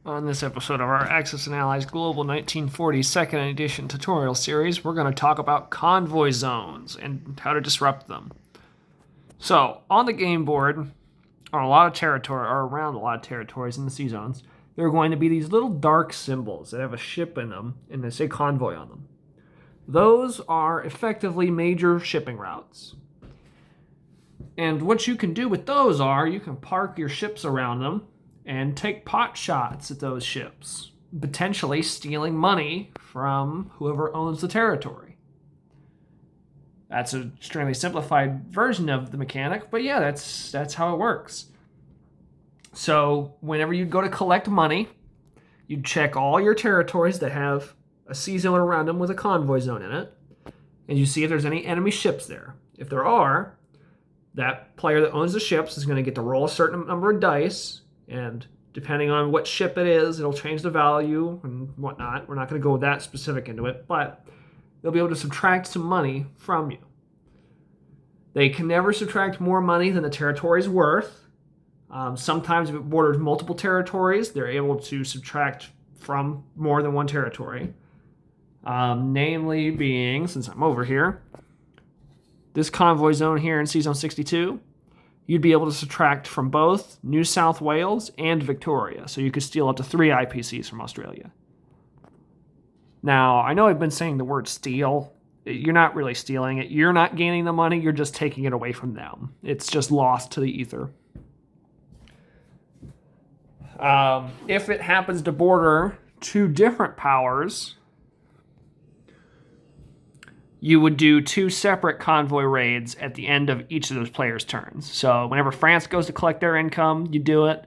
On this episode of our Axis and Allies Global 1940 Second Edition tutorial series, we're going to talk about convoy zones and how to disrupt them. So, on the game board, on a lot of territory, or around a lot of territories in the sea zones, there are going to be these little dark symbols that have a ship in them, and they say convoy on them. Those are effectively major shipping routes. And what you can do with those are, you can park your ships around them, and take pot shots at those ships, potentially stealing money from whoever owns the territory. That's an extremely simplified version of the mechanic, but yeah, that's how it works. So whenever you go to collect money, you check all your territories that have a sea zone around them with a convoy zone in it, and you see if there's any enemy ships there. If there are, that player that owns the ships is going to get to roll a certain number of dice, and depending on what ship it is, it'll change the value and whatnot. We're not going to go that specific into it, but they'll be able to subtract some money from you. They can never subtract more money than the territory's worth. Sometimes if it borders multiple territories, they're able to subtract from more than one territory. Namely being, since I'm over here, this convoy zone here in Sea Zone 62, you'd be able to subtract from both New South Wales and Victoria. So you could steal up to 3 IPCs from Australia. Now, I know I've been saying the word steal. You're not really stealing it. You're not gaining the money. You're just taking it away from them. It's just lost to the ether. If it happens to border 2 different powers, you would do 2 separate convoy raids at the end of each of those players' turns. So whenever France goes to collect their income, you do it.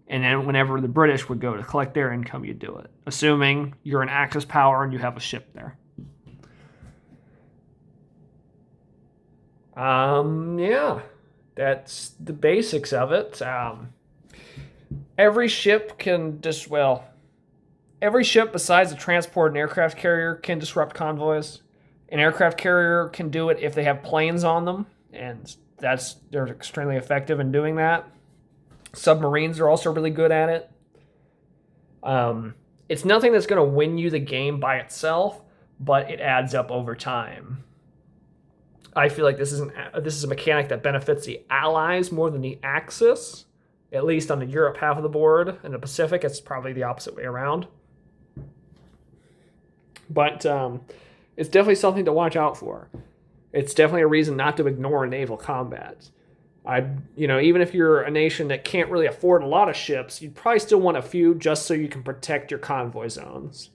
And then whenever the British would go to collect their income, you do it. Assuming you're an Axis power and you have a ship there. Yeah, that's the basics of it. Every ship can every ship besides the transport and aircraft carrier can disrupt convoys. An aircraft carrier can do it if they have planes on them, and they're extremely effective in doing that. Submarines are also really good at it. It's nothing that's going to win you the game by itself, but it adds up over time. I feel like this is a mechanic that benefits the Allies more than the Axis, at least on the Europe half of the board. In the Pacific, it's probably the opposite way around. But it's definitely something to watch out for. It's definitely a reason not to ignore naval combat. Even if you're a nation that can't really afford a lot of ships, you'd probably still want a few just so you can protect your convoy zones.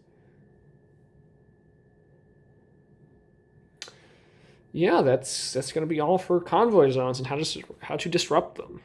Yeah, that's going to be all for convoy zones and how to disrupt them.